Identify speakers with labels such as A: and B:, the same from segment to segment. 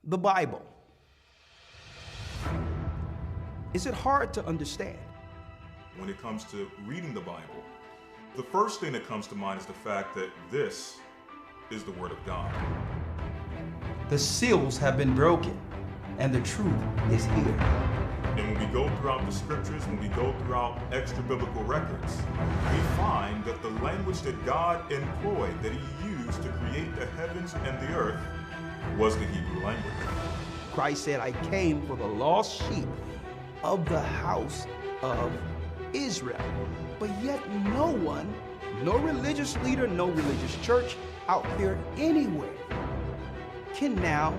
A: the Bible. Is it hard to understand?
B: When it comes to reading the Bible, the first thing that comes to mind is the fact that this is the Word of God.
A: The seals have been broken, and the truth is here.
B: And when we go throughout the scriptures, when we go throughout extra biblical records, we find that the language that God employed, that He used to create the heavens and the earth, was the Hebrew language.
A: Christ said, I came for the lost sheep of the house of Israel. But yet no one, no religious leader, no religious church out there anywhere can now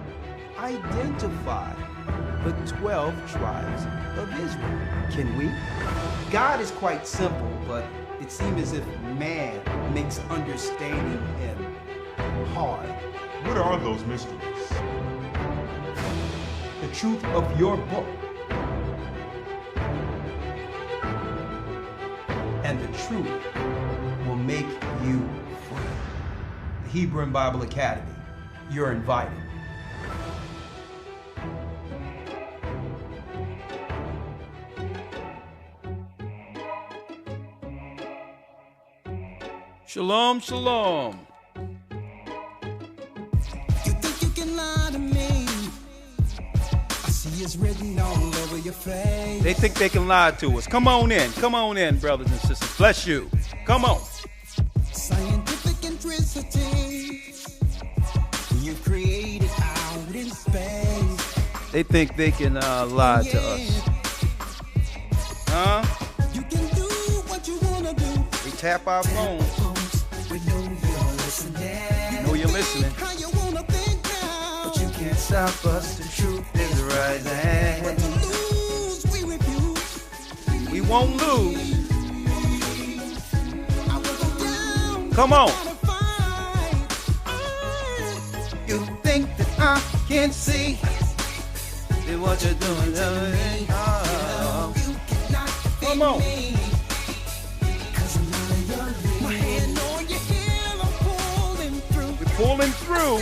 A: identify the 12 tribes of Israel. Can we? God is quite simple, but it seems as if man makes understanding Him hard.
B: What are those mysteries?
A: The truth of your book and the truth will make you free. The Hebrew and Bible Academy, you're invited.
C: Shalom, shalom.
D: You think you can lie to me? I see it's written all over your face.
C: They think they can lie to us. Come on in, brothers and sisters. Bless you. Come on.
D: Scientific intricity you created out in space.
C: They think they can lie to us. Huh?
D: You can do what you wanna do.
C: We tap our phones.
D: We know you're listening.
C: Know you're listening.
D: How you wanna think now?
C: But you can't stop us. The truth is rising.
D: But to lose, we refuse.
C: We won't lose.
D: I will go down.
C: Come on.
D: You think that I can see
C: What you're doing to me. Oh. Come on.
D: My hand on your heel, I'm pulling through.
C: We're pulling through.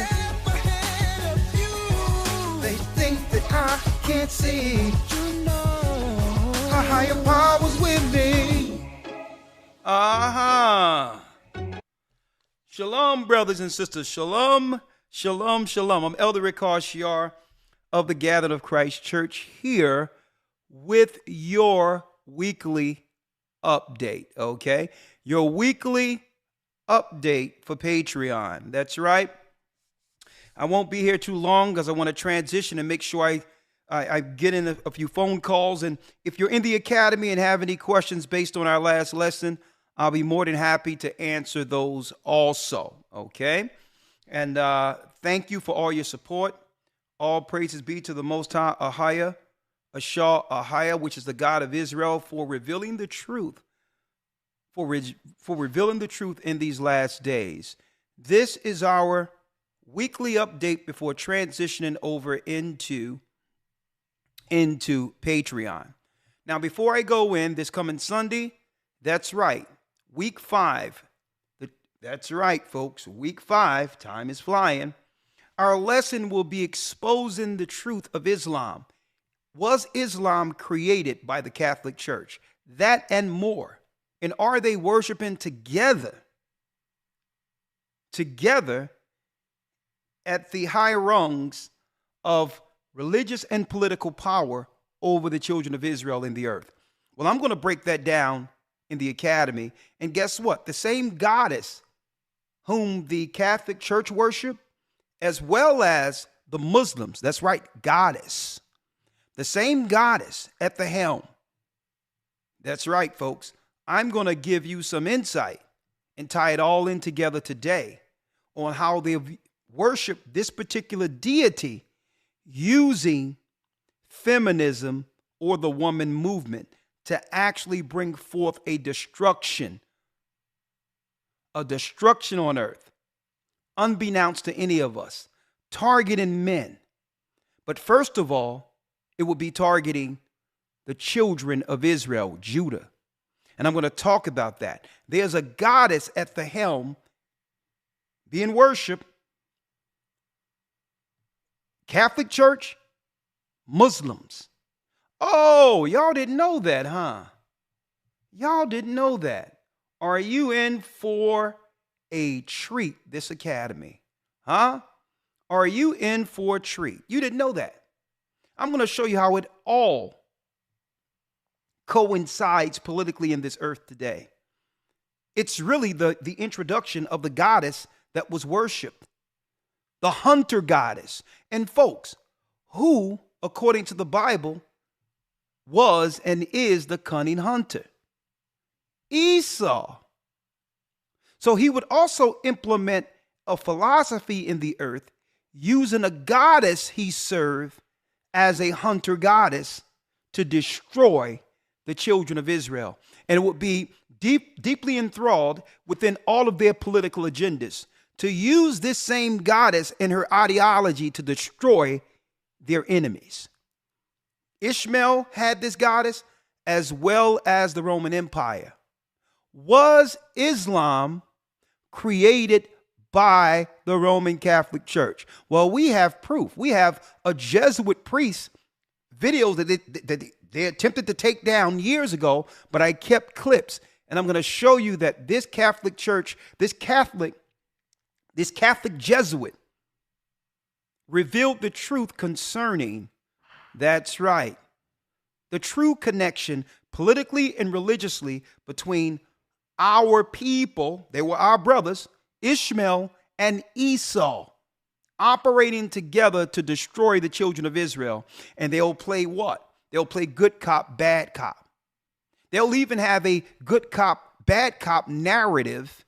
D: They think that I can't see. You know, a higher power's with me.
C: Shalom, brothers and sisters. Shalom, shalom, shalom. I'm Elder Ricard Shiar of the Gathered of Christ Church here with your weekly update, okay? Your weekly update for Patreon. That's right. I won't be here too long because I want to transition and make sure I get in a few phone calls. And if you're in the academy and have any questions based on our last lesson, I'll be more than happy to answer those also, okay? And thank you for all your support. All praises be to the Most High, AHAYAH, AHAYAH, which is the God of Israel, for revealing the truth, for revealing the truth in these last days. This is our weekly update before transitioning over into Patreon. Now, before I go in, this coming Sunday, that's right, week 5. That's right, folks, week 5, time is flying. Our lesson will be exposing the truth of Islam. Was Islam created by the Catholic Church? That and more. And are they worshiping together at the high rungs of religious and political power over the children of Israel in the earth? Well, I'm going to break that down in the academy. And guess what? The same goddess whom the Catholic Church worship, as well as the Muslims, that's right, goddess. The same goddess at the helm. That's right, folks. I'm going to give you some insight and tie it all in together today on how they worship this particular deity using feminism or the woman movement to actually bring forth a destruction on earth, unbeknownst to any of us, targeting men. But first of all, it will be targeting the children of Israel, Judah. And I'm going to talk about that. There's a goddess at the helm being worshiped Catholic Church, Muslims. Oh, y'all didn't know that, huh? Y'all didn't know that. Are you in for a treat this academy? Huh? Are you in for a treat? You didn't know that. I'm going to show you how it all coincides politically in this earth today. It's really the introduction of the goddess that was worshipped, the hunter goddess. And folks, who, according to the Bible, was and is the cunning hunter? Esau. So he would also implement a philosophy in the earth using a goddess he served as a hunter goddess to destroy the children of Israel. And it would be deeply enthralled within all of their political agendas to use this same goddess and her ideology to destroy their enemies. Ishmael had this goddess as well as the Roman Empire. Was Islam created by the Roman Catholic Church? Well, we have proof. We have a Jesuit priest videos that they attempted to take down years ago, but I kept clips. And I'm going to show you that this Catholic Church, this Catholic Jesuit revealed the truth concerning, that's right, the true connection politically and religiously between our people, they were our brothers, Ishmael and Esau, operating together to destroy the children of Israel. And they'll play what? They'll play good cop, bad cop. They'll even have a good cop, bad cop narrative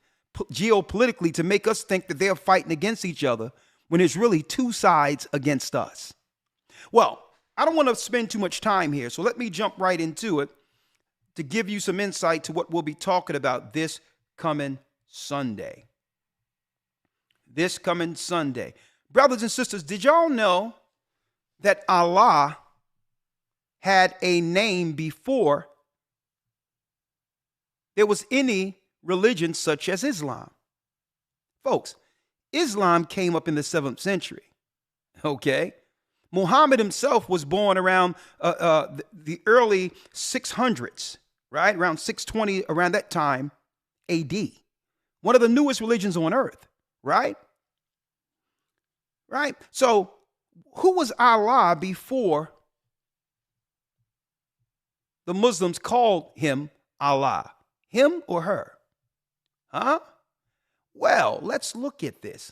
C: geopolitically to make us think that they're fighting against each other when it's really two sides against us. Well, I don't want to spend too much time here, so let me jump right into it to give you some insight to what we'll be talking about this coming Sunday. This coming Sunday. Brothers and sisters, did y'all know that Allah had a name before there was any religion such as Islam? Folks, Islam came up in the 7th century, okay? Muhammad himself was born around the early 600s, right? Around 620, around that time, AD. One of the newest religions on earth, right? Right? So who was Allah before the Muslims called him Allah? Him or her? Huh? Well, let's look at this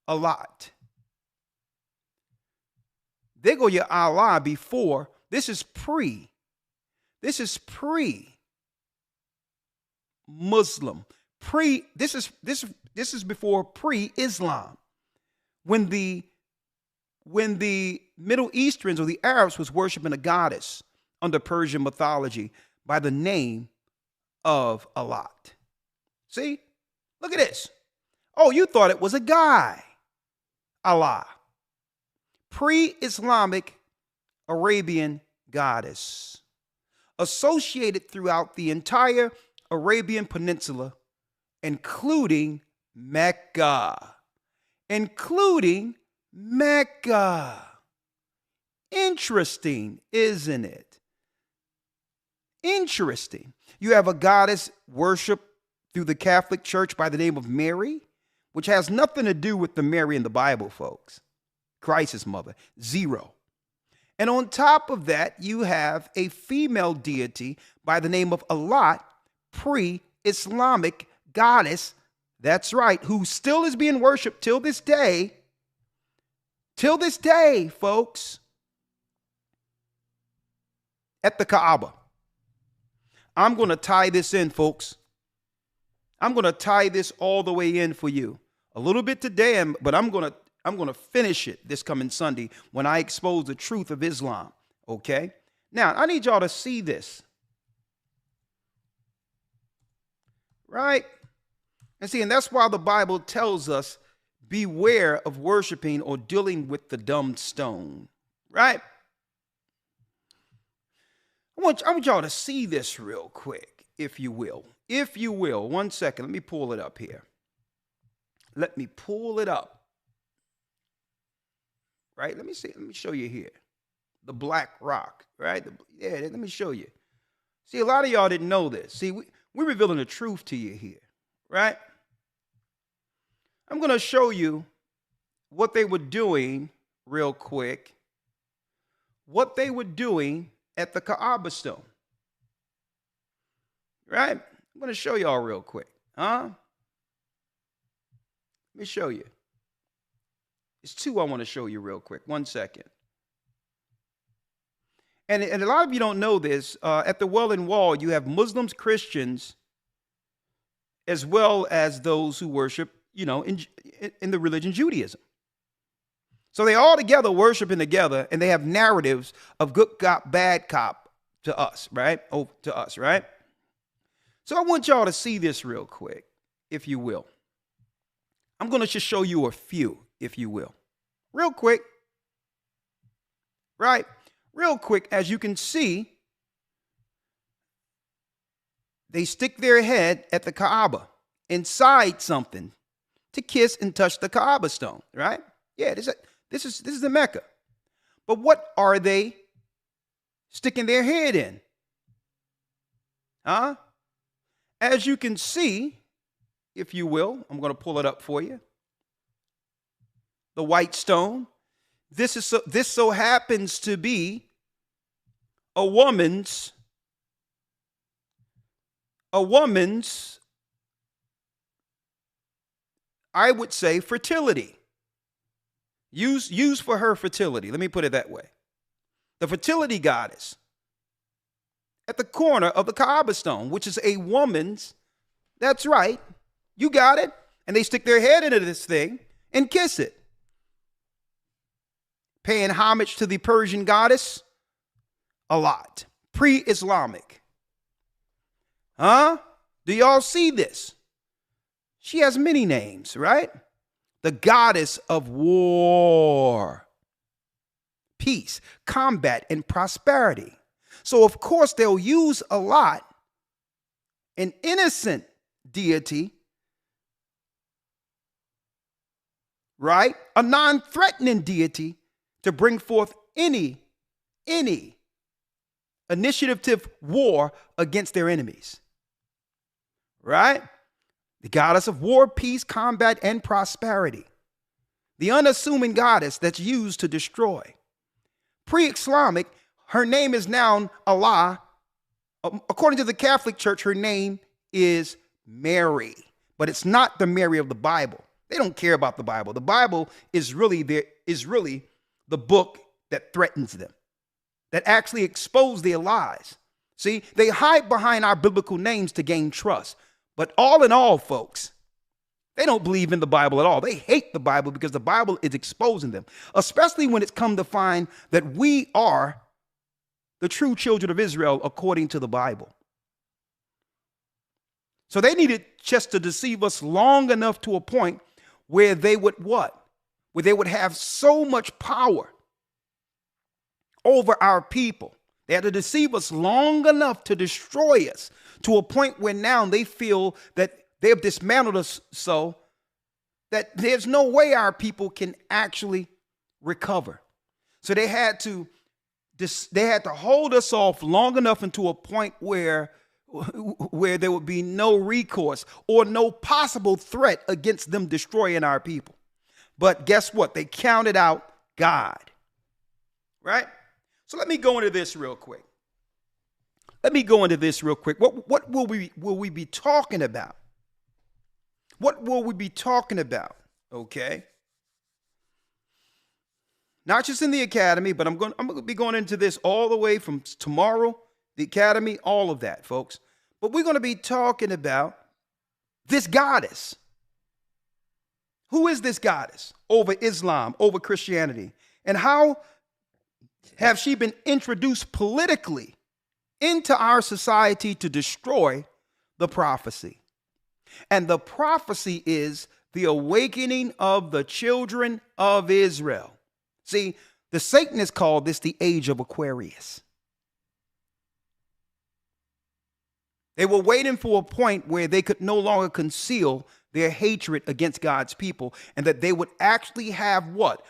C: a lot. There go your Allah before. This is pre-Muslim. This is before pre-Islam. When the Middle Easterns or the Arabs was worshiping a goddess under Persian mythology by the name of Allah. See? Look at this. Oh, you thought it was a guy. Allah. Pre-Islamic Arabian goddess. Associated throughout the entire Arabian Peninsula, including Mecca. Including Mecca. Interesting, isn't it? Interesting. You have a goddess worship through the Catholic Church by the name of Mary, which has nothing to do with the Mary in the Bible, folks. Christ's mother. Zero. And on top of that, you have a female deity by the name of Allah, pre-Islamic goddess. That's right, who still is being worshiped till this day. Till this day, folks. At the Kaaba. I'm going to tie this in, folks. I'm going to tie this all the way in for you. A little bit today, but I'm going to finish it this coming Sunday when I expose the truth of Islam. Okay? Now, I need y'all to see this. Right? And see, and that's why the Bible tells us, beware of worshiping or dealing with the dumb stone. Right? I want y'all to see this real quick, if you will. If you will. 1 second. Let me pull it up here. Let me pull it up. right? Let me see. Let me show you here. The black rock, right? Let me show you. See, a lot of y'all didn't know this. See, we're revealing the truth to you here, right? I'm going to show you what they were doing real quick. What they were doing at the Kaaba stone. Right? I'm going to show y'all real quick. Huh? Let me show you. It's two I want to show you real quick. 1 second. And a lot of you don't know this. At the Wailing Wall, you have Muslims, Christians, as well as those who worship, in the religion Judaism. So they all together worshiping together, and they have narratives of good cop, bad cop to us, right? So I want y'all to see this real quick, if you will. I'm going to just show you a few, if you will. Real quick. Right? Real quick, as you can see, they stick their head at the Kaaba inside something to kiss and touch the Kaaba stone, right? Yeah, this is the Mecca. But what are they sticking their head in? Huh? As you can see, if you will, I'm going to pull it up for you. The white stone. This so happens to be a woman's, I would say, fertility. Used for her fertility. Let me put it that way. The fertility goddess at the corner of the Kaaba stone, which is a woman's. That's right. You got it. And they stick their head into this thing and kiss it. Paying homage to the Persian goddess? A lot. Pre-Islamic. Huh? Do y'all see this? She has many names, right? The goddess of war, peace, combat, and prosperity. So, of course, they'll use a lot an innocent deity, right? A non-threatening deity to bring forth any initiative war against their enemies, right? The goddess of war, peace, combat, and prosperity. The unassuming goddess that's used to destroy. Pre-Islamic, her name is now Allah. According to the Catholic Church, her name is Mary. But it's not the Mary of the Bible. They don't care about the Bible. The Bible is really the book that threatens them, that actually expose their lies. See, they hide behind our biblical names to gain trust. But all in all, folks, they don't believe in the Bible at all. They hate the Bible because the Bible is exposing them, especially when it's come to find that we are the true children of Israel according to the Bible. So they needed just to deceive us long enough to a point where they would what? Where they would have so much power over our people. They had to deceive us long enough to destroy us to a point where now they feel that they have dismantled us so that there's no way our people can actually recover. So they had to hold us off long enough into a point where there would be no recourse or no possible threat against them destroying our people. But guess what? They counted out God, right? So let me go into this real quick. What will we be talking about? What will we be talking about? Okay. Not just in the academy, but I'm going to be going into this all the way from tomorrow, the academy, all of that, folks. But we're going to be talking about this goddess. Who is this goddess over Islam, over Christianity? And how have she been introduced politically into our society to destroy the prophecy? And the prophecy is the awakening of the children of Israel. See, the Satanists call this the age of Aquarius. They were waiting for a point where they could no longer conceal their hatred against God's people, and that they would actually have what?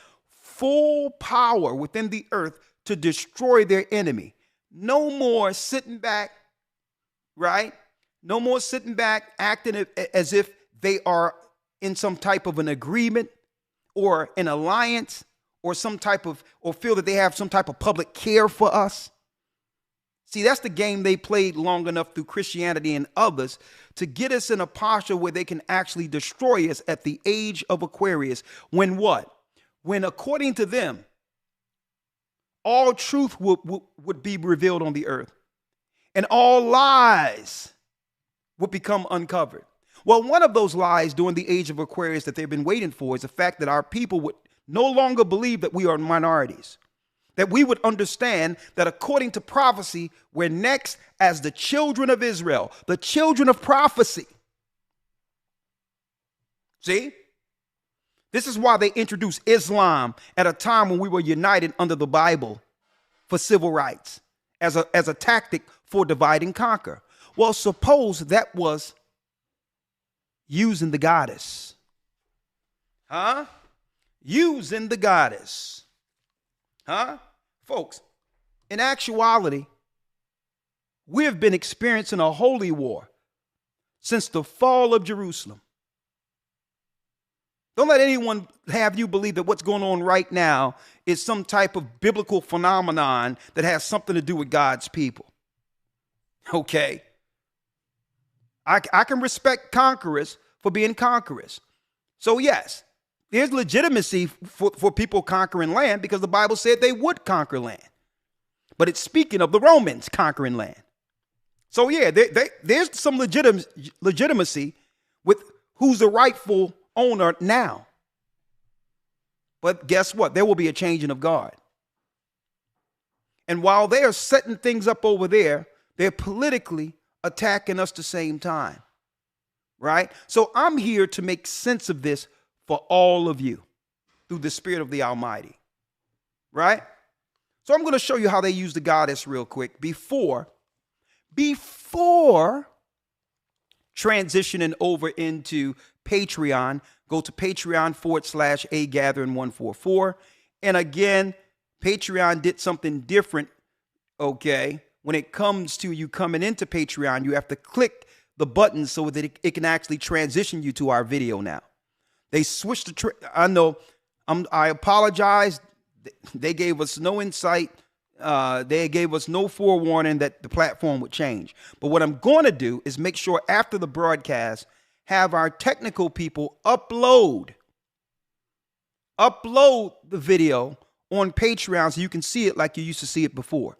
C: full power within the earth to destroy their enemy. No more sitting back, right? No more sitting back acting as if they are in some type of an agreement or an alliance or some type of, or feel that they have some type of public care for us. See, that's the game they played long enough through Christianity and others to get us in a posture where they can actually destroy us at the age of Aquarius. When what? When, according to them, all truth would be revealed on the earth and all lies would become uncovered. Well, one of those lies during the age of Aquarius that they've been waiting for is the fact that our people would no longer believe that we are minorities. That we would understand that according to prophecy, we're next as the children of Israel, the children of prophecy. See? This is why they introduced Islam at a time when we were united under the Bible for civil rights as a tactic for divide and conquer. Well, suppose that was using the goddess. Huh? Using the goddess. Huh? Folks, in actuality, we have been experiencing a holy war since the fall of Jerusalem. Don't let anyone have you believe that what's going on right now is some type of biblical phenomenon that has something to do with God's people. Okay. I can respect conquerors for being conquerors. So yes, there's legitimacy for people conquering land because the Bible said they would conquer land. But it's speaking of the Romans conquering land. So yeah, there's some legitimacy with who's the rightful owner now. But guess what? There will be a changing of guard. And while they are setting things up over there, they're politically attacking us at the same time. Right? So I'm here to make sense of this for all of you through the Spirit of the Almighty. Right? So I'm going to show you how they use the goddess real quick before transitioning over into Patreon. Go to Patreon.com/AGathering144. And again, Patreon did something different. Okay. When it comes to you coming into Patreon, you have to click the button so that it can actually transition you to our video now. They switched I apologize. They gave us no insight. They gave us no forewarning that the platform would change. But what I'm going to do is make sure after the broadcast, have our technical people upload the video on Patreon so you can see it like you used to see it before.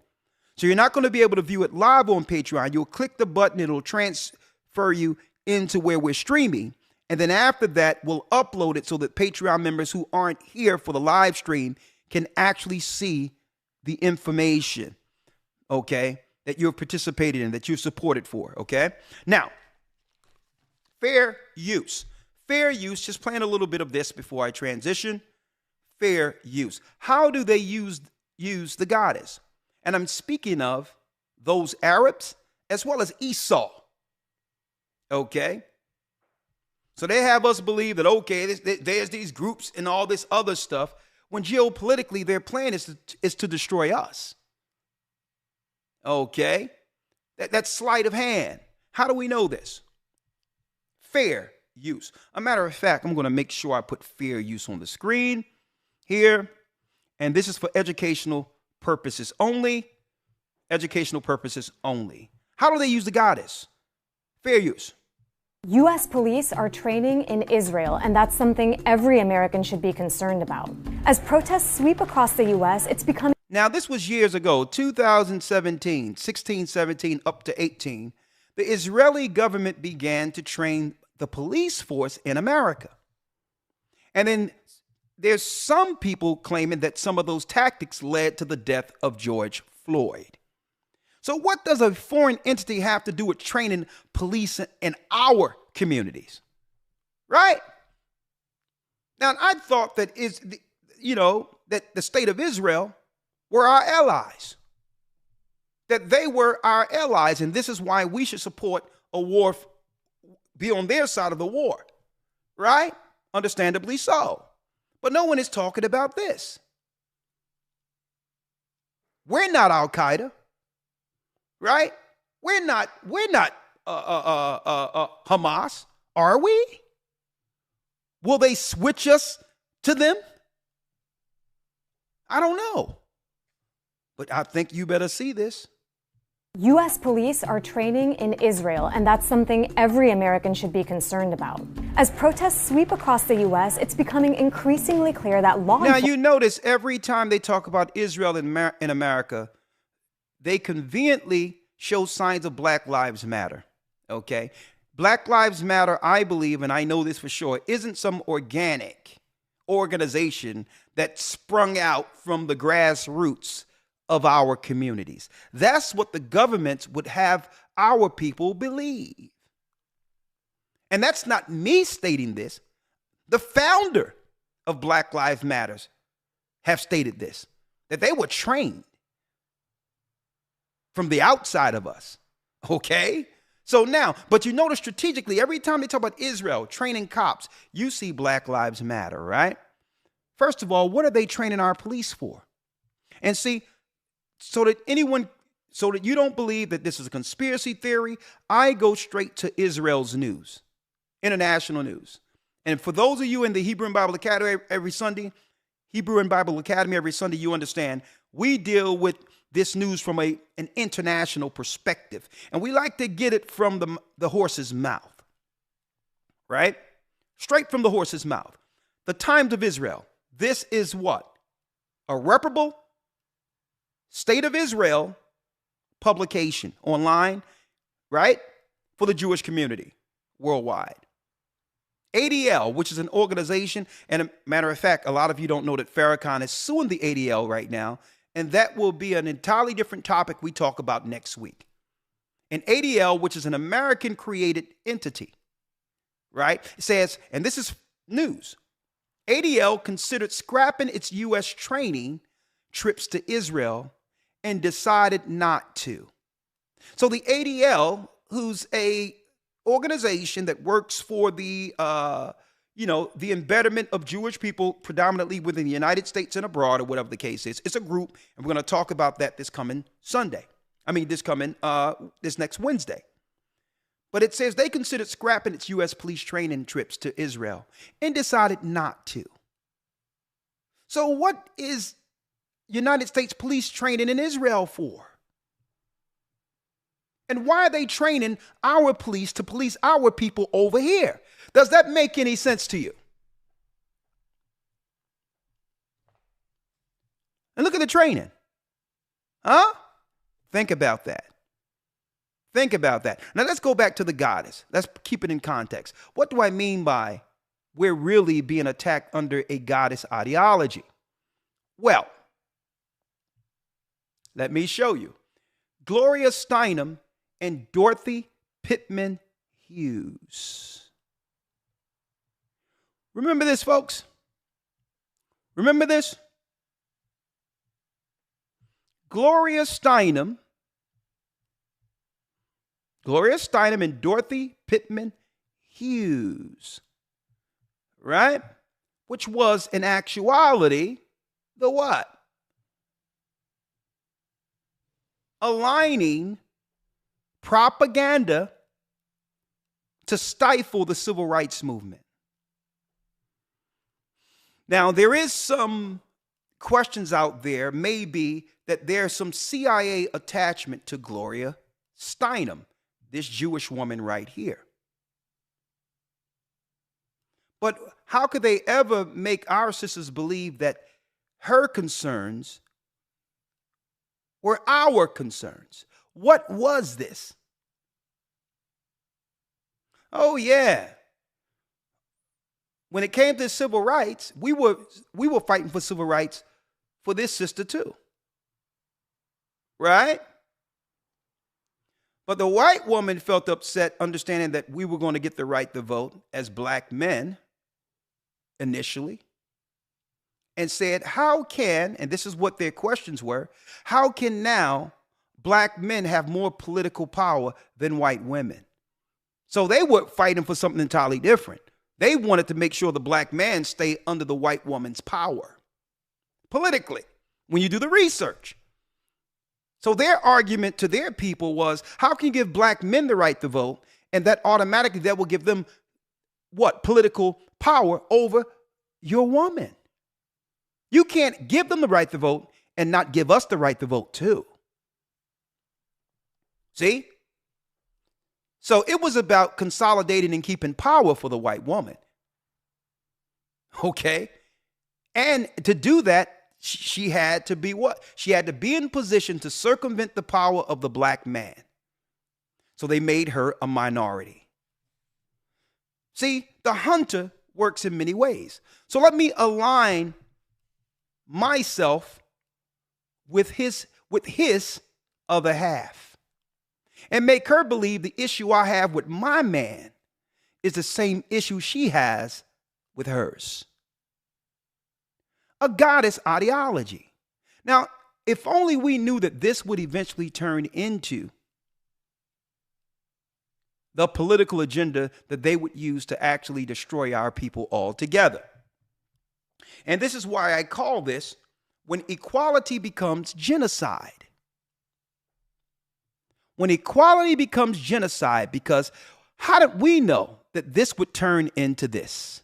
C: So you're not going to be able to view it live on Patreon. You'll click the button. It'll transfer you into where we're streaming. And then after that, we'll upload it so that Patreon members who aren't here for the live stream can actually see the information, okay, that you've participated in, that you've supported for, okay? Now, fair use. Fair use, just playing a little bit of this before I transition. Fair use. How do they use the goddess? And I'm speaking of those Arabs as well as Esau, okay? So they have us believe that, okay, there's these groups and all this other stuff, when geopolitically their plan is to destroy us. Okay? That's sleight of hand. How do we know this? Fair use. A matter of fact, I'm going to make sure I put fair use on the screen here. And this is for educational purposes only. Educational purposes only. How do they use the goddess? Fair use.
E: U.S. police are training in Israel, and that's something every American should be concerned about. As protests sweep across the U.S., it's becoming...
C: Now, this was years ago, 2017, 16, 17, up to 18. The Israeli government began to train the police force in America. And then there's some people claiming that some of those tactics led to the death of George Floyd. So what does a foreign entity have to do with training police in our communities? Right? Now, I thought that that the state of Israel were our allies. That they were our allies, and this is why we should support a war, be on their side of the war. Right? Understandably so. But no one is talking about this. We're not Al Qaeda, right? We're not Hamas, are we? Will they switch us to them? I don't know. But I think you better see this.
E: U.S. police are training in Israel, and that's something every American should be concerned about. As protests sweep across the U.S., it's becoming increasingly clear that law
C: Now, you notice every time they talk about Israel in America, they conveniently show signs of Black Lives Matter, okay? Black Lives Matter, I believe, and I know this for sure, isn't some organic organization that sprung out from the grassroots of our communities. That's what the governments would have our people believe. And that's not me stating this. The founder of Black Lives Matters have stated this, that they were trained from the outside of us. Okay? So now, but you notice strategically, every time they talk about Israel training cops, you see Black Lives Matter, right? First of all, what are they training our police for? And see, so that you don't believe that this is a conspiracy theory, I go straight to Israel's news, international news. And for those of you in the Hebrew and Bible Academy every Sunday, you understand we deal with this news from an international perspective. And we like to get it from the horse's mouth, right? Straight from the horse's mouth. The Times of Israel. This is what? A reputable State of Israel publication online, right? For the Jewish community worldwide. ADL, which is an organization, and a matter of fact, a lot of you don't know that Farrakhan is suing the ADL right now, and that will be an entirely different topic we talk about next week. And ADL, which is an American-created entity, right? It says, and this is news, ADL considered scrapping its U.S. training trips to Israel and decided not to. So the ADL, who's a organization that works for the embedment of Jewish people predominantly within the United States and abroad, or whatever the case is, it's a group, and we're going to talk about that this next Wednesday. But it says they considered scrapping its U.S. police training trips to Israel and decided not to. So what is United States police training in Israel for? And why are they training our police to police our people over here? Does that make any sense to you? And look at the training. Huh? Think about that. Think about that. Now let's go back to the goddess. Let's keep it in context. What do I mean by we're really being attacked under a goddess ideology? Well, let me show you. Gloria Steinem and Dorothy Pittman Hughes. Remember this, folks? Remember this? Gloria Steinem and Dorothy Pittman Hughes, right? Which was in actuality the what? Aligning propaganda to stifle the civil rights movement. Now, there is some questions out there, maybe, that there's some CIA attachment to Gloria Steinem, this Jewish woman right here. But how could they ever make our sisters believe that her concerns were our concerns? What was this? Oh, yeah. When it came to civil rights, we were fighting for civil rights for this sister too. Right? But the white woman felt upset, understanding that we were going to get the right to vote as black men initially, and said, how can, and this is what their questions were, how can now black men have more political power than white women? So they were fighting for something entirely different. They wanted to make sure the black man stay under the white woman's power politically, when you do the research. So their argument to their people was, how can you give black men the right to vote? And that automatically that will give them what? Political power over your woman. You can't give them the right to vote and not give us the right to vote too. See? So it was about consolidating and keeping power for the white woman. Okay? And to do that, she had to be what? She had to be in position to circumvent the power of the black man. So they made her a minority. See, the hunter works in many ways. So let me align myself with his other half and make her believe the issue I have with my man is the same issue she has with hers. A goddess ideology. Now, if only we knew that this would eventually turn into the political agenda that they would use to actually destroy our people altogether. And this is why I call this when equality becomes genocide. When equality becomes genocide, because how did we know that this would turn into this?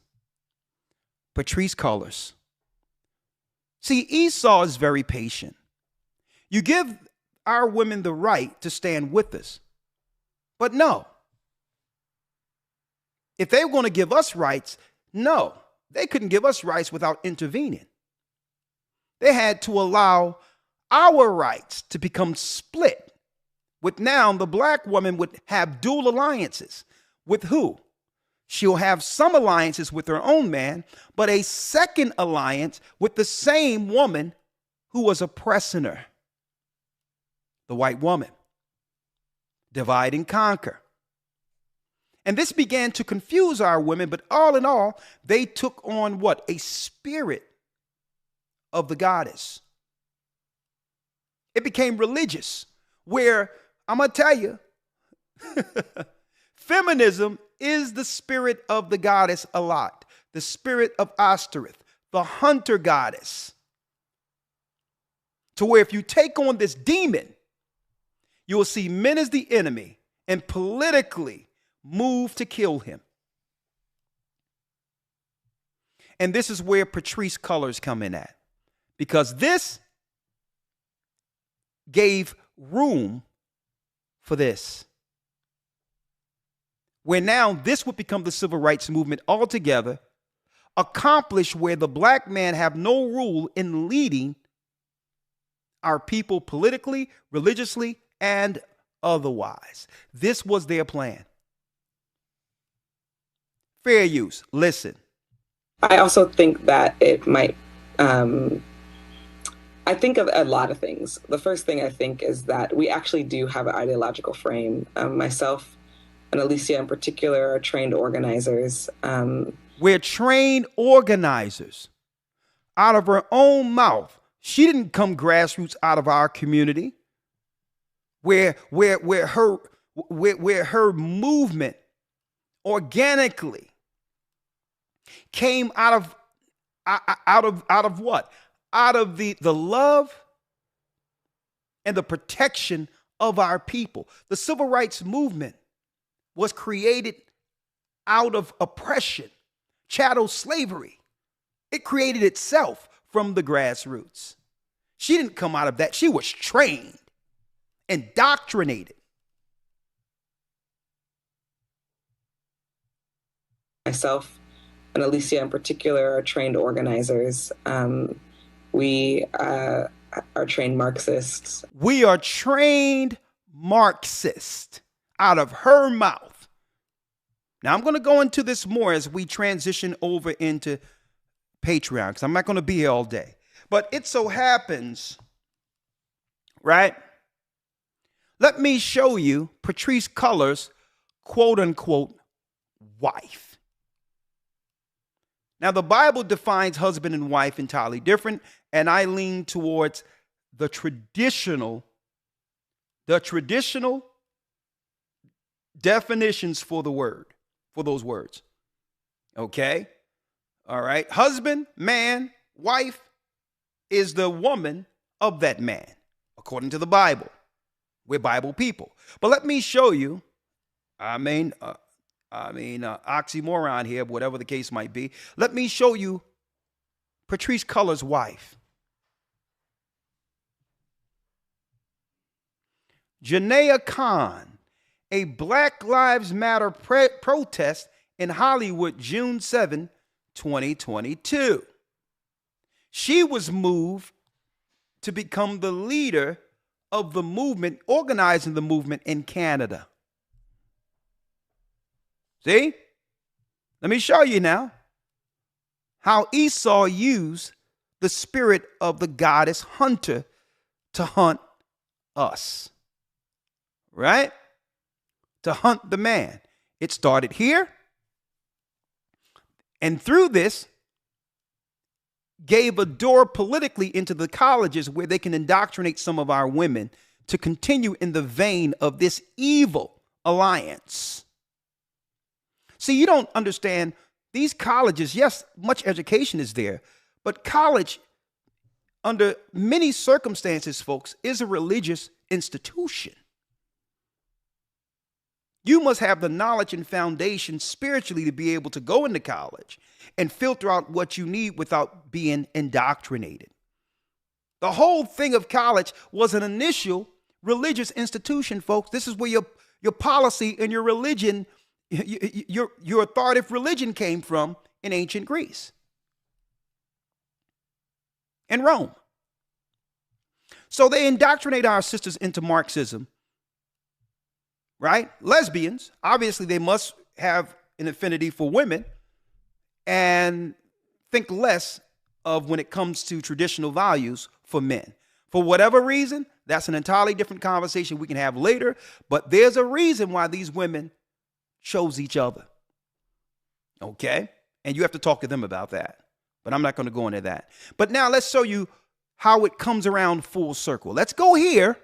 C: Patrisse Cullors. See, Esau is very patient. You give our women the right to stand with us. But no. If they were going to give us rights, no, they couldn't give us rights without intervening. They had to allow our rights to become split. With now, the black woman would have dual alliances. With who? She'll have some alliances with her own man, but a second alliance with the same woman who was oppressing her. The white woman. Divide and conquer. And this began to confuse our women, but all in all, they took on what? A spirit of the goddess. It became religious, where I'm going to tell you, feminism is the spirit of the goddess a lot. The spirit of Ashtoreth, the hunter goddess. To where if you take on this demon, you will see men as the enemy and politically move to kill him. And this is where Patrisse Cullors come in at. Because this gave room for this. Where now this would become the civil rights movement altogether, accomplished where the black man have no rule in leading our people politically, religiously, and otherwise. This was their plan. Fair use. Listen.
F: I also think that it might, I think of a lot of things. The first thing I think is that we actually do have an ideological frame. Myself and Alicia in particular are trained organizers.
C: We're trained organizers. Out of her own mouth. She didn't come grassroots out of our community. Where her movement organically came out of what? Out of the love and the protection of our people. The civil rights movement was created out of oppression, chattel slavery. It created itself from the grassroots. She didn't come out of that. She was trained, indoctrinated.
F: Myself and Alicia in particular are trained organizers. We are trained Marxists.
C: We are trained Marxists out of her mouth. Now, I'm going to go into this more as we transition over into Patreon, because I'm not going to be here all day. But it so happens, right? Let me show you Patrisse Cullors' quote unquote wife. Now, the Bible defines husband and wife entirely different, and I lean towards the traditional definitions for those words. Okay? All right. Husband, man, wife is the woman of that man. according to the Bible. We're Bible people. But let me show you, oxymoron here, whatever the case might be. Let me show you Patrice Cullors' wife. Janaya Khan, a Black Lives Matter protest in Hollywood, June 7, 2022. She was moved to become the leader of the movement, organizing the movement in Canada. See? Let me show you now how Esau used the spirit of the goddess hunter to hunt us. Right? To hunt the man. It started here. And through this, gave a door politically into the colleges where they can indoctrinate some of our women to continue in the vein of this evil alliance. See, you don't understand these colleges. Yes, much education is there, but college, under many circumstances, folks, is a religious institution. You must have the knowledge and foundation spiritually to be able to go into college and filter out what you need without being indoctrinated. The whole thing of college was an initial religious institution, folks. This is where your policy and your religion, your authoritative religion came from in ancient Greece and Rome. So they indoctrinate our sisters into Marxism. Right? Lesbians, obviously they must have an affinity for women and think less of when it comes to traditional values for men. For whatever reason, that's an entirely different conversation we can have later, but there's a reason why these women chose each other. Okay? And you have to talk to them about that, but I'm not going to go into that. But now let's show you how it comes around full circle. Let's go here,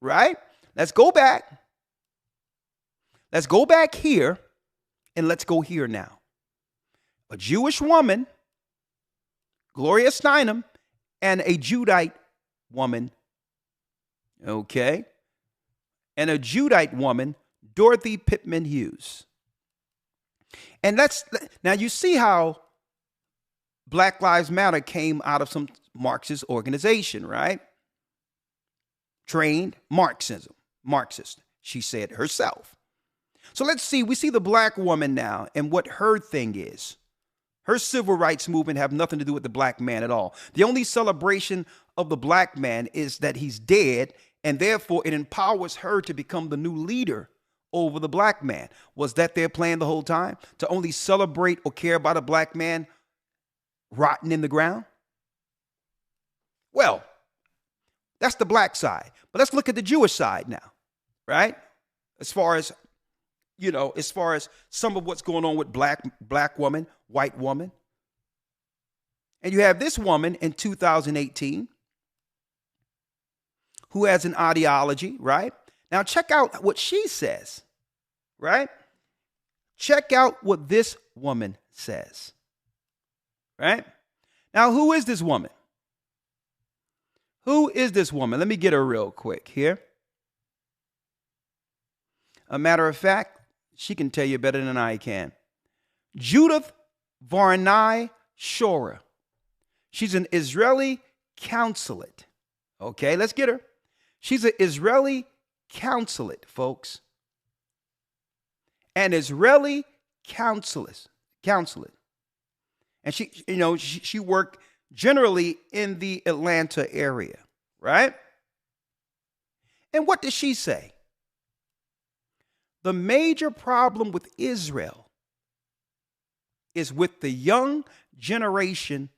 C: right? Let's go back. Let's go back here and let's go here now. A Jewish woman, Gloria Steinem, and a Judite woman, okay, and a Judite woman, Dorothy Pittman Hughes. And now you see how Black Lives Matter came out of some Marxist organization, right? Trained Marxist, she said herself. So let's see, we see the black woman now and what her thing is. Her civil rights movement have nothing to do with the black man at all. The only celebration of the black man is that he's dead, and therefore it empowers her to become the new leader over the black man. Was that their plan the whole time? To only celebrate or care about a black man rotting in the ground? Well, that's the black side. But let's look at the Jewish side now, right? As far as some of what's going on with black woman, white woman. And you have this woman in 2018 who has an ideology, right? Now check out what she says, right? Check out what this woman says, right? Now, who is this woman? Who is this woman? Let me get her real quick here. A matter of fact, she can tell you better than I can. Judith Varnai Shora. She's an Israeli consulate. Okay, let's get her. She's an Israeli consulate, folks. An Israeli consulate. And she worked generally in the Atlanta area, right? And what does she say? The major problem with Israel is with the young generation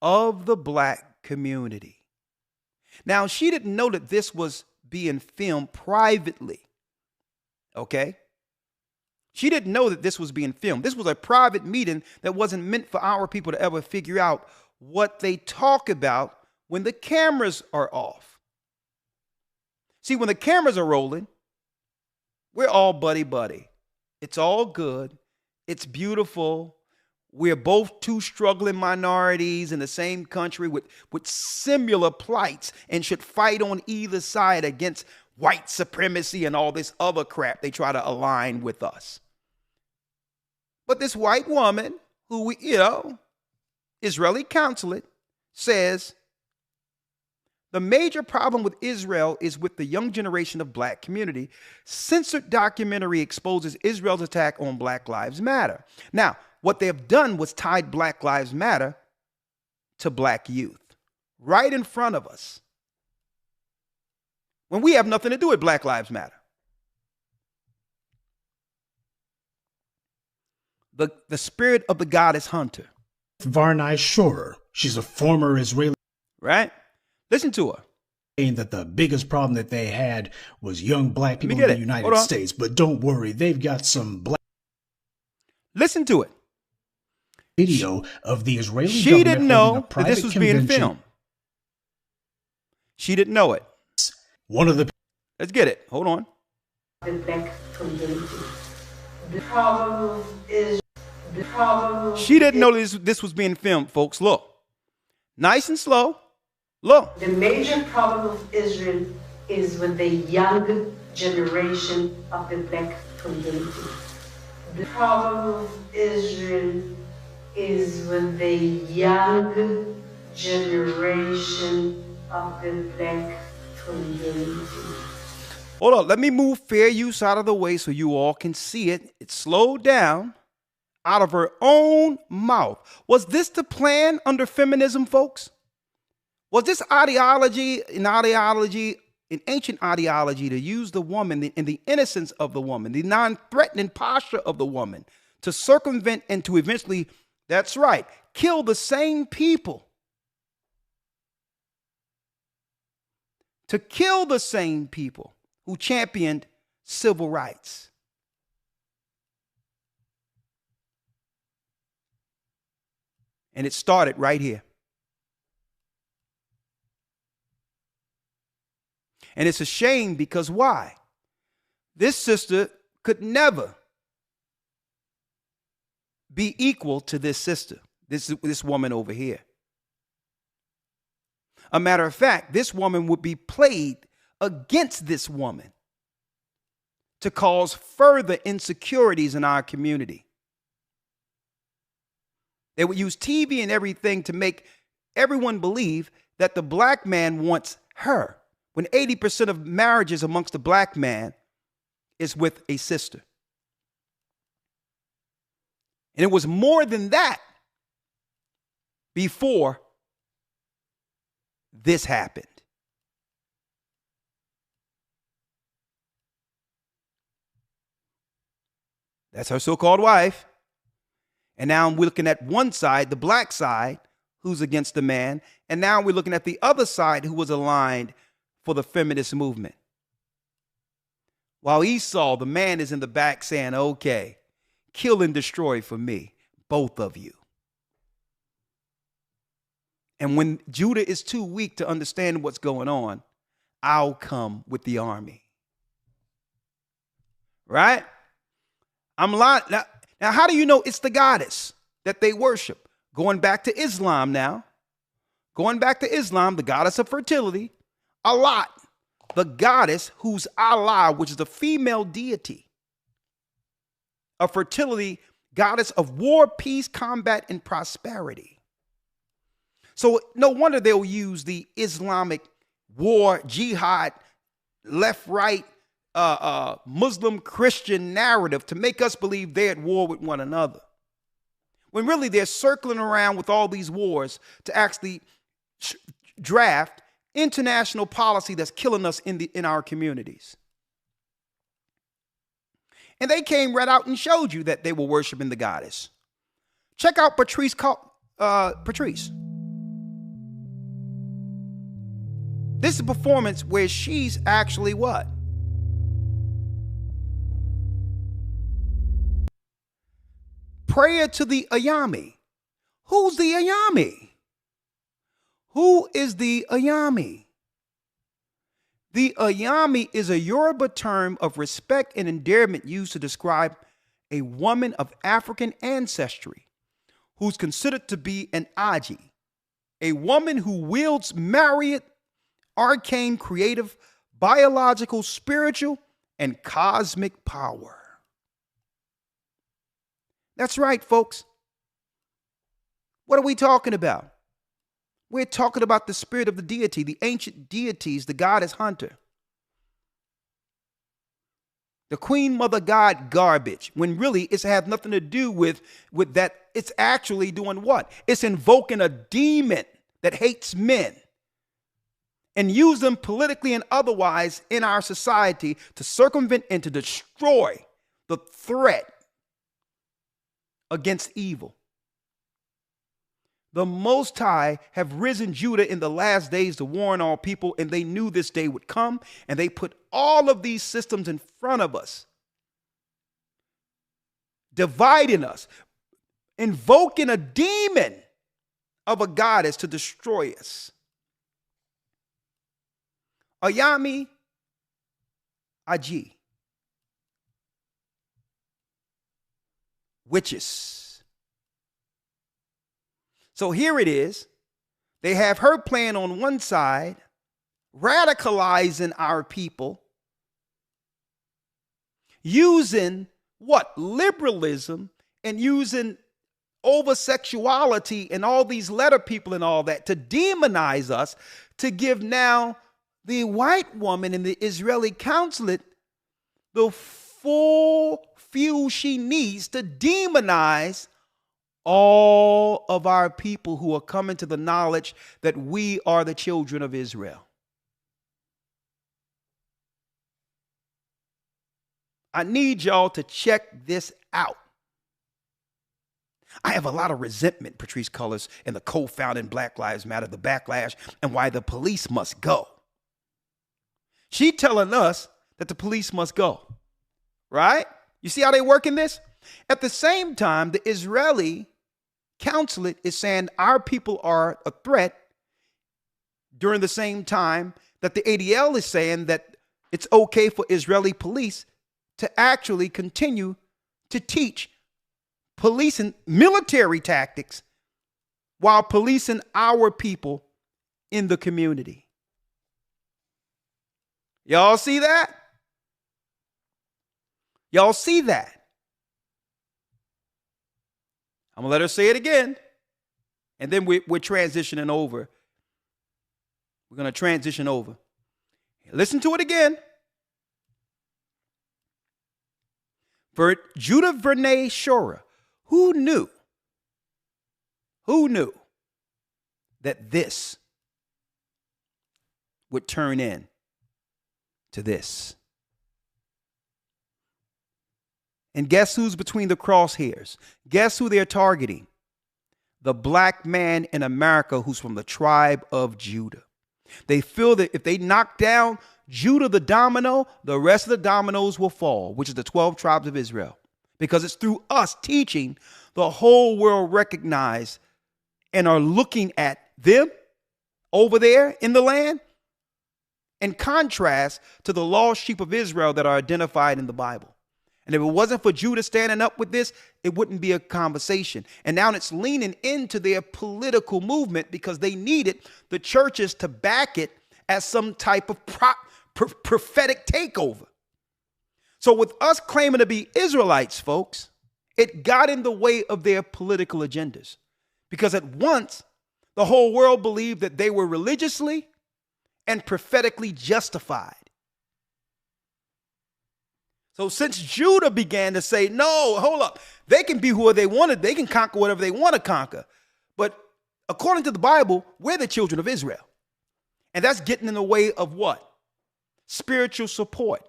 C: of the black community. Now, she didn't know that this was being filmed privately, okay? She didn't know that this was being filmed. This was a private meeting that wasn't meant for our people to ever figure out what they talk about when the cameras are off. See, when the cameras are rolling, we're all buddy-buddy. It's all good. It's beautiful. We're both two struggling minorities in the same country with similar plights and should fight on either side against white supremacy and all this other crap they try to align with us. But this white woman who we, Israeli consulate says the major problem with Israel is with the young generation of black community. Censored documentary exposes Israel's attack on Black Lives Matter. Now, what they have done was tied Black Lives Matter to black youth right in front of us, when we have nothing to do with Black Lives Matter. The spirit of the goddess Hunter.
G: Varnai Shorer. She's a former Israeli.
C: Right? Listen to her.
G: Saying that the biggest problem that they had was young black people in the United States. But don't worry, they've got some black.
C: Listen to it.
G: Video of the Israeli
C: She
G: government
C: didn't know that this was being
G: convention.
C: filmed. She didn't know it.
G: One of the.
C: Let's get it. Hold on.
H: The black community. The problem is. The problem.
C: She didn't know this was being filmed, folks. Look. Nice and slow. Look.
H: The major problem of Israel is with the young generation of the black community. The problem of Israel is with the young generation of the black community.
C: Hold on. Let me move fair use out of the way so you all can see it. It's slowed down out of her own mouth. Was this the plan under feminism, folks? Was this an ancient ideology to use the woman and the innocence of the woman, the non-threatening posture of the woman, to circumvent and to eventually, that's right, kill the same people? To kill the same people who championed civil rights. And it started right here. And it's a shame because why? This sister could never be equal to this sister, this woman over here. A matter of fact, this woman would be played against this woman to cause further insecurities in our community. They would use TV and everything to make everyone believe that the black man wants her, when 80% of marriages amongst the black man is with a sister. And it was more than that before this happened. That's her so-called wife. And now we're looking at one side, the black side, who's against the man. And now we're looking at the other side who was aligned for the feminist movement. While Esau, the man, is in the back saying, okay, kill and destroy for me, both of you. And when Judah is too weak to understand what's going on, I'll come with the army. Right? I'm lying. Now, how do you know it's the goddess that they worship? Going back to Islam now. Going back to Islam, the goddess of fertility. Allah, the goddess who's Allah, which is a female deity. A fertility goddess of war, peace, combat, and prosperity. So no wonder they'll use the Islamic war, jihad, left, right, Muslim Christian narrative to make us believe they're at war with one another. When really they're circling around with all these wars to actually draft international policy that's killing us in our communities. And they came right out and showed you that they were worshiping the goddess. Check out Patrice. This is a performance where she's actually what? Prayer to the Ayami. Who's the Ayami? Who is the Ayami? The Ayami is a Yoruba term of respect and endearment used to describe a woman of African ancestry who's considered to be an AHAYAH, a woman who wields myriad, arcane, creative, biological, spiritual, and cosmic power. That's right, folks. What are we talking about? We're talking about the spirit of the deity, the ancient deities, the goddess Hunter. The Queen Mother God garbage, when really it's had nothing to do with that. It's actually doing what? It's invoking a demon that hates men and use them politically and otherwise in our society to circumvent and to destroy the threat against evil. The Most High have risen Judah in the last days to warn all people, and they knew this day would come, and they put all of these systems in front of us, dividing us, invoking a demon of a goddess to destroy us. Ayami Aji. Witches. So here it is. They have her plan on one side, radicalizing our people, using what? Liberalism, and using over-sexuality and all these letter people and all that to demonize us, to give now the white woman in the Israeli consulate the full fuel she needs to demonize all of our people who are coming to the knowledge that we are the children of Israel. I need y'all to check this out. I have a lot of resentment, Patrice Cullors, and the co-founding Black Lives Matter, the backlash, and why the police must go. She telling us that the police must go, right? You see how they working this? At the same time, the Israeli consulate is saying our people are a threat, during the same time that the ADL is saying that it's okay for Israeli police to actually continue to teach police and military tactics while policing our people in the community. Y'all see that? Y'all see that? I'm going to let her say it again, and then we're transitioning over. We're going to transition over. Listen to it again. For Judah Vernay Shora, who knew that this would turn in to this? And guess who's between the crosshairs? Guess who they're targeting? The black man in America who's from the tribe of Judah. They feel that if they knock down Judah the domino, the rest of the dominoes will fall, which is the 12 tribes of Israel. Because it's through us teaching the whole world recognize and are looking at them over there in the land in contrast to the lost sheep of Israel that are identified in the Bible. And if it wasn't for Judah standing up with this, it wouldn't be a conversation. And now it's leaning into their political movement because they needed the churches to back it as some type of prophetic takeover. So with us claiming to be Israelites, folks, it got in the way of their political agendas. Because at once, the whole world believed that they were religiously and prophetically justified. So since Judah began to say, no, hold up, they can be who they wanted, they can conquer whatever they want to conquer. But according to the Bible, we're the children of Israel. And that's getting in the way of what? Spiritual support.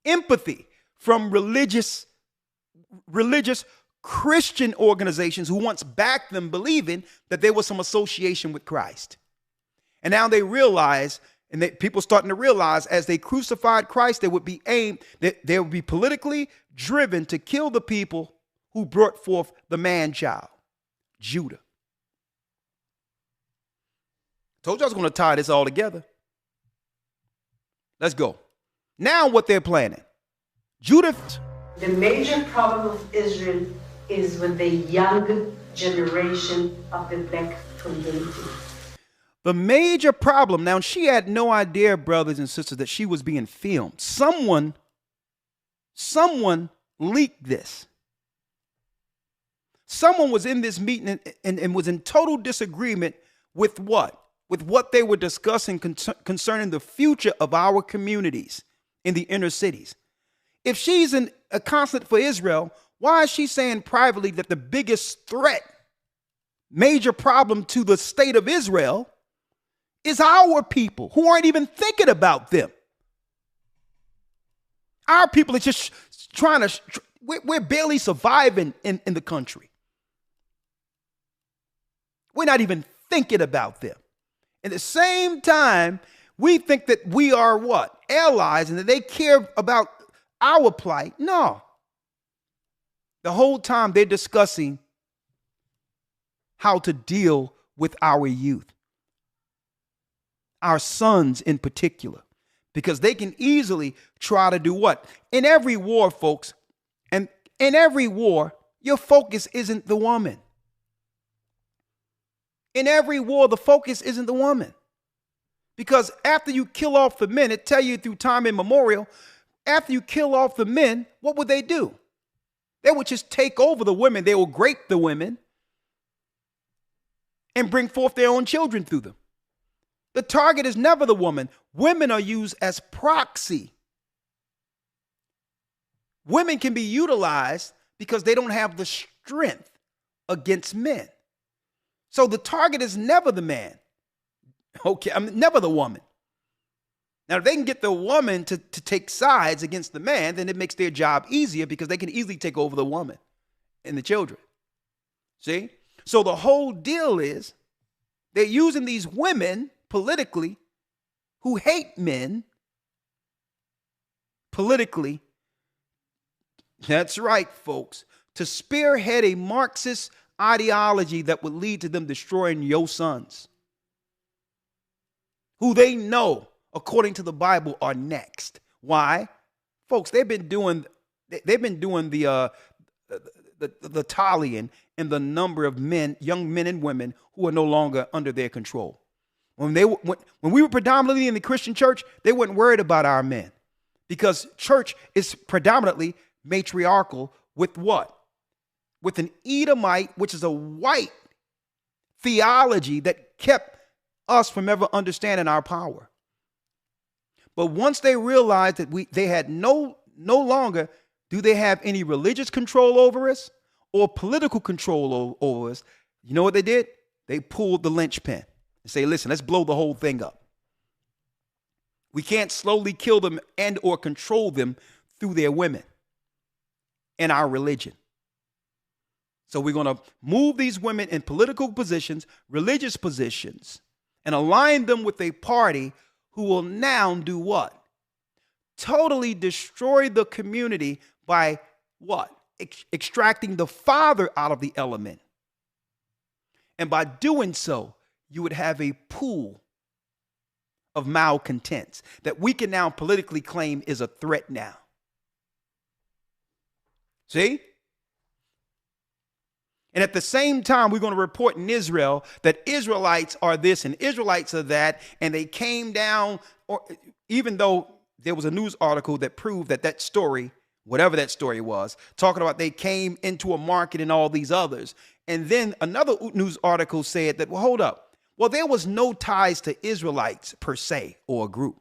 C: Empathy from religious Christian organizations who once backed them, believing that there was some association with Christ. And now they realize, and people starting to realize, as they crucified Christ, they would be politically driven to kill the people who brought forth the man-child, Judah. Told you I was going to tie this all together. Let's go. Now what they're planning. Judah.
H: The major problem of Israel is with the young generation of the black community.
C: The major problem, now she had no idea, brothers and sisters, that she was being filmed. Someone leaked this. Someone was in this meeting and was in total disagreement with what? With what they were discussing concerning the future of our communities in the inner cities. If she's a consulate for Israel, why is she saying privately that the biggest threat, major problem to the state of Israel is our people who aren't even thinking about them? Our people are just trying to, we're barely surviving in the country. We're not even thinking about them. At the same time, we think that we are what? Allies, and that they care about our plight. No. The whole time they're discussing how to deal with our youth, our sons in particular, because they can easily try to do what? In every war, folks, and in every war, your focus isn't the woman. In every war, the focus isn't the woman. Because after you kill off the men, it tell you through time immemorial, after you kill off the men, what would they do? They would just take over the women. They will grape the women and bring forth their own children through them. The target is never the woman. Women are used as proxy. Women can be utilized because they don't have the strength against men. So the target is never the man. Okay, never the woman. Now, if they can get the woman to take sides against the man, then it makes their job easier because they can easily take over the woman and the children. See? So the whole deal is they're using these women politically who hate men politically. That's right, folks. To spearhead a Marxist ideology that would lead to them destroying your sons, who they know, according to the Bible, are next. Why? Folks, they've been doing the tallying in the number of men, young men and women who are no longer under their control. When we were predominantly in the Christian church, they weren't worried about our men because church is predominantly matriarchal with what? With an Edomite, which is a white theology that kept us from ever understanding our power. But once they realized that they had no longer do they have any religious control over us or political control over us, you know what they did? They pulled the linchpin and say, listen, let's blow the whole thing up. We can't slowly kill them and or control them through their women and our religion. So we're going to move these women in political positions, religious positions, and align them with a party who will now do what? Totally destroy the community by what? Extracting the father out of the element. And by doing so, you would have a pool of malcontents that we can now politically claim is a threat now. See? And at the same time, we're going to report in Israel that Israelites are this and Israelites are that, and they came down, or even though there was a news article that proved that story, whatever that story was, talking about they came into a market and all these others. And then another news article said that, well, hold up. Well, there was no ties to Israelites per se or a group.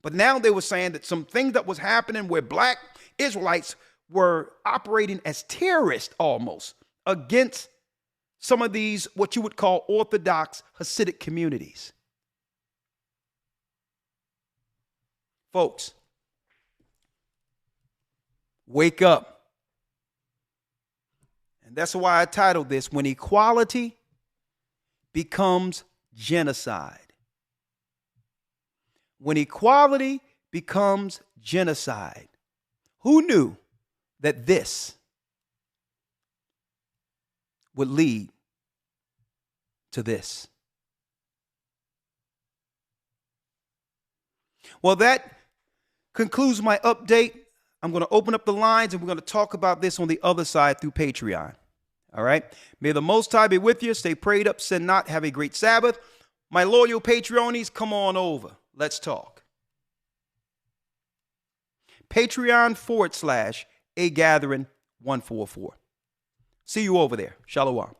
C: But now they were saying that some things that was happening where black Israelites were operating as terrorists almost against some of these, what you would call Orthodox Hasidic communities. Folks, wake up. And that's why I titled this, When Equality Becomes Genocide. When equality becomes genocide. Who knew that this would lead to this? Well, that concludes my update. I'm going to open up the lines and we're going to talk about this on the other side through Patreon. All right. May the Most High be with you. Stay prayed up, sin not. Have a great Sabbath. My loyal Patreonies, come on over. Let's talk. Patreon.com/AGathering144. See you over there. Shalom.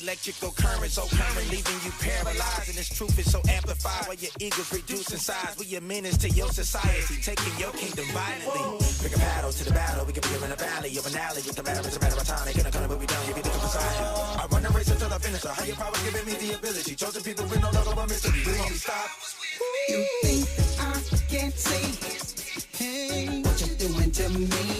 I: Electrical current so current, leaving you paralyzed, and this truth is so amplified. While your ego's reducing size, we a menace to your society, taking your kingdom violently. Pick a paddle to the battle, we can be here in a valley of an alley. If the battle is a matter of time, they gonna come and we down. You be looking for sign. I run the race until I finish. Higher power giving me the ability. Chosen people with no love of mystery. We won't stop.
D: You think that I can't see, hey, what you're doing to me?